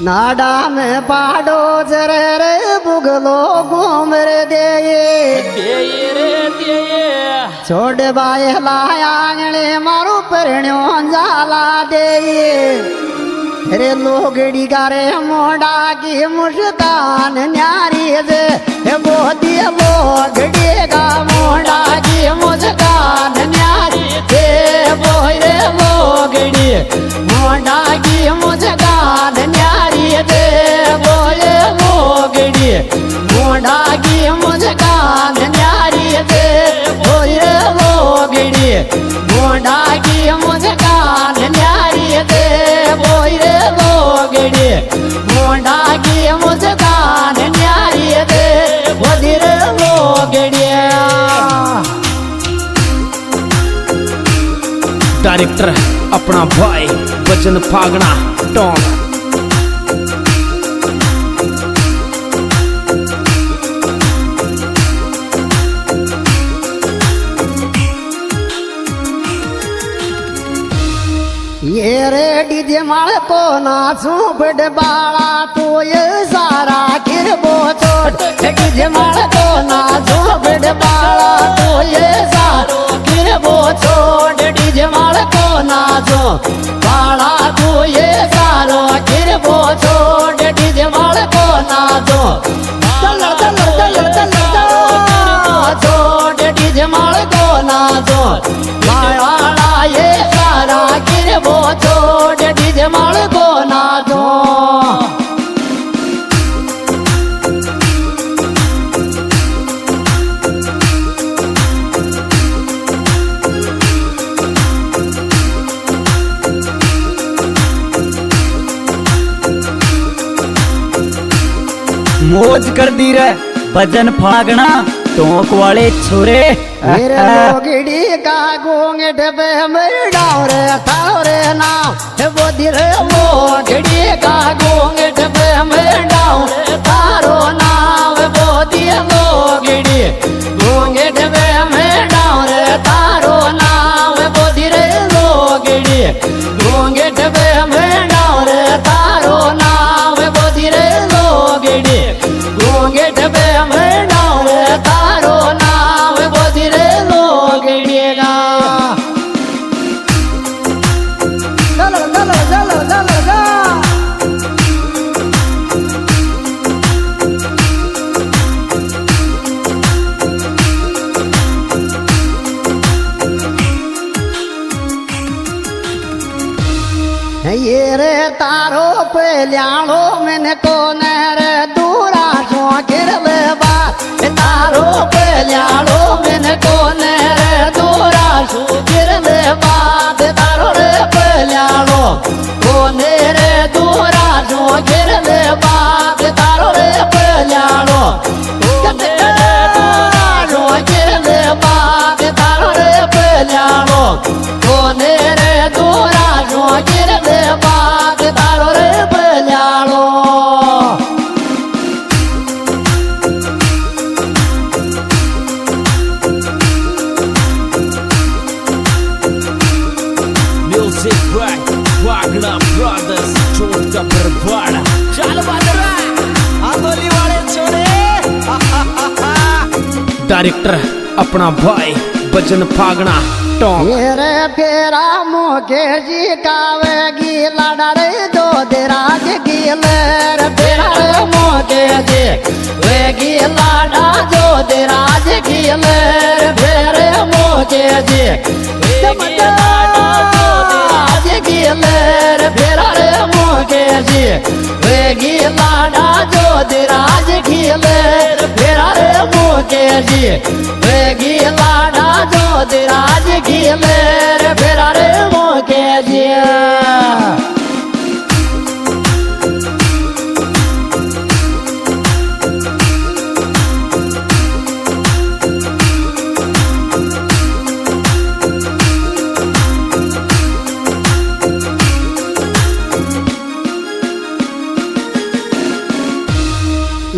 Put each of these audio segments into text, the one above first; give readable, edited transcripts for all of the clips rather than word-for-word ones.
नाडा में पाडो जरे रे बुगलो घूम रे दे छोड़ बाए लाया आंगणे मारू परण्यो जाला दे रे लोगड़ी गारे मोड़ा की मुस्कान न्यारी जे बोधी लोगड़ी का मोड़ा की मुस्कान न्यारी जे बोरे लोगड़ी मोड़ा की मुस्कान न्यारी जे बोरे लोगड़ी मोड़ा की मुस्कान न्यारी जे बोरे लोगड़ी मोड़ा की मुस्कान न्यारी जे बोरे लोगड़ी मोड़ा की मुस्कान न्यारी दे बोधिर लोगड़ी। डायरेक्टर अपना भाई वजन फागना टॉन। ये रे डीजे माल को नाचू बड़ बाला तो ये सारा गिरबो छोट डीजे माल को नाचू बड़ बाला तो ये सारो गिरबो छोट डीजे माल को नाचो बाला तो ये सारो गिरबो छोट डीजे माल को नाचो चल चल चल चल छोट डीजे माल को नाचो बाला ये सारा गिरबो छोड़ डीजे माल को नाचो। मौज कर दी रे भजन फागना टोंक वाले छोरे। मेरे लोगड़ी का घूंघट पे मरडाओ रे थाओ रे नाम बोधी रे लोगड़ी का घूंघट पे मरडाओ रे थारो नाम बोधी लोगड़ी घूंघट पे मरडाओ रे थारो नाम बोधी रे लोगड़ी घूंघट पे मरडाओ रे थारो नाम बोधी रे लोगड़ी घूंघट पे मरडाओ रे थारो नाम बोधी रे लोगड़िएगा। चलो चलो चलो चलो जा ये रे तारो पे ल्यालो मैंने को रे दूरा सो गिर ले बा तारो पे ल्यालो मैंने को रे दूरा सो गिर ले बा तारो रे पे ल्यालो कोने रे दूरा सो गिर ले बा तारो रे पे ल्यालो कते दूरा सो गिर ले बा तारो रे पे ल्यालो कोने रे दूरा सो गिर ले बा तारो रे पे ल्यालो। म्यूजिक बाय फागना ब्रदर्स छोटा बरवाड़ा। चल बादरा आंदोली वाले छोरे। डायरेक्टर अपना भाई वजन फागना टॉन। मेरे फेरा मोके जी कावेगी लाडा रे जो देराज गिलर फेरा मोके जी वेगी लाडा जो देराज गिलर फेरे मोके जी देराज गिलर फेरा रे मोके जी वेगी लाडा जो देराज गिलर फेरा रे मोके जी वेगी लाडा जो देराज गिलर फेरा रे मोके जी।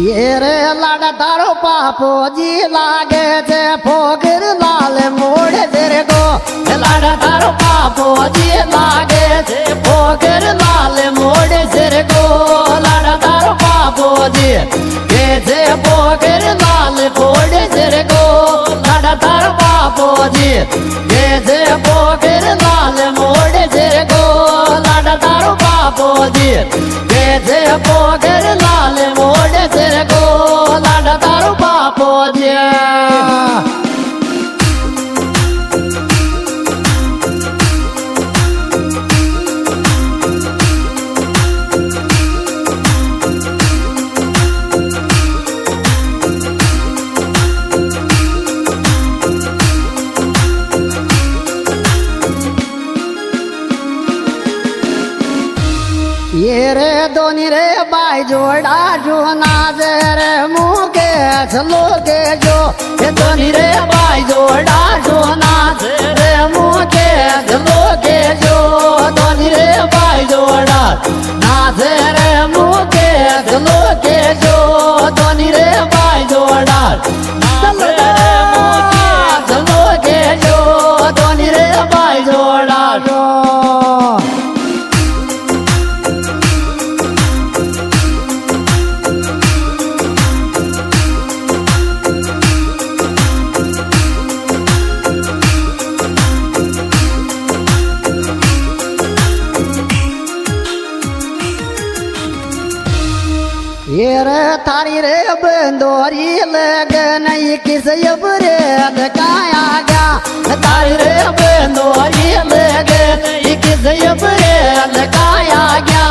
ये रे लाडा तारो पापो जी लागे जे फोगर लाल मोड़ तेरे को लाडा तारो पापो जी लागे जे फोगर लाल मोड़ तेरे को। કે જે પોગર લાલ ફોડે છે ગો લાડા તાર બાપોજી કે જે પોગર લાલ મોડે છે ગો લાડા તાર બાપોજી કે જે પોગર લાલ મોડે છે ગો લાડા તાર બાપોજી ये रे दोनी रे बाई जोड़ा जो नाजे रे मुके चलो के जो ये दोनी रे बाई जोड़ा जो नाजे रे मुके चलो के जो दोनी रे बाई जोड़ा नाजे रे मुके चलो के जो दोनी रे बाई जोड़ा नाजे रे मुके चलो के जो दोनी रे बाई जोड़ा जो ये रे थारी रे बंदोरी लगन किस रे काया गया थारी रे बंदोरी लगन किस रे काया गया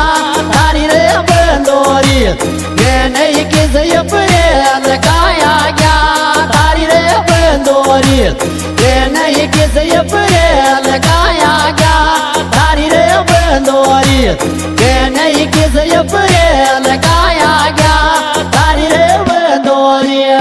थारी रे बंदोरी ये नहीं किस रे काया गया थारी रे बंदोरी ये नहीं किस रे काया गया थारी रे बंदोरी ये नहीं किस रे काया गया थारी रे बंदोरिया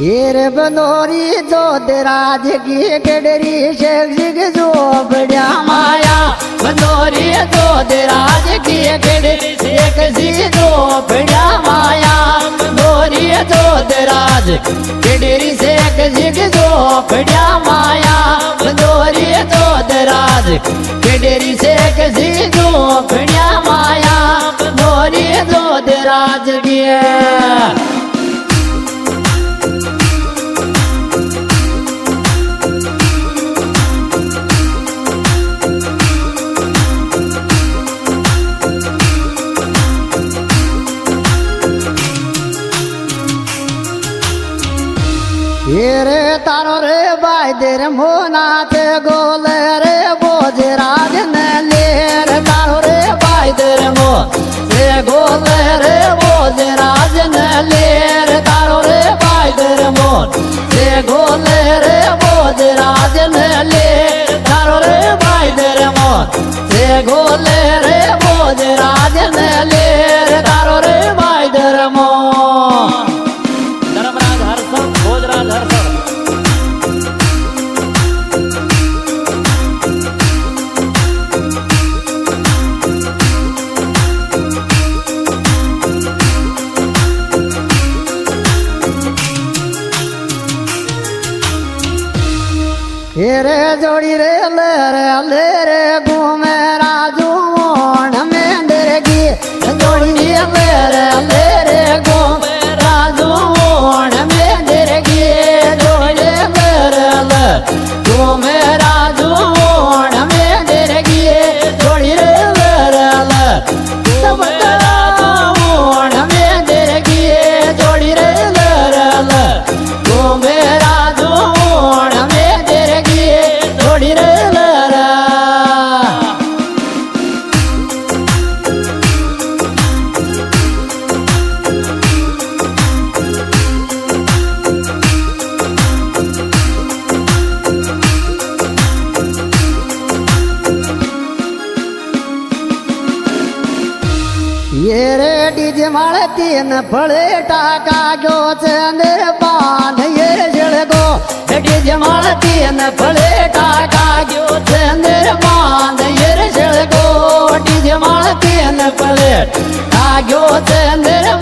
ये रे बंदोरी जो दराज की गडरी शेख जो बड़ा माया बंदोरी जो दराज की गडरी शेख जो बड़ा माया बंदोरी जो दराज गडरी शेख जो बड़ा माया बंदोरी जो दराज गडरी शेख जो बड़ा माया बंदोरी जो दराज की ये रे तारो रे बाई देर मोनाथ गोल रे बोझ राज न ले रे तारो रे बाई देर मो रे गोल रे बोझ राज न ले रे तारो रे बाई देर मो रे गोल रे बोझ राज न ले तारो रे बाई देर मो रे गोल रे बोझ राज न ले रे तारो रे बाई देर मो धर्मराज हर्षण भोजराज हर्षण ये रे जोड़ी रे ले रे घूमे राजू मोहन में डरगी जोड़ी ले रे घूमे राजू मोहन में डरगी जोड़ी ले घूमे राजू मोहन में डरगी जोड़ी ले मोहन में डरगी जोड़ी ले घूमे राजू मोहन में डरगी जोड़ी रे ये रे डीजे माले तीन फड़े टाका जो चंद्र पान ये जड़गो डीजे माले तीन फड़े टाका जो चंद्र पान ये जड़गो डीजे माले तीन फड़े टाका जो चंद्र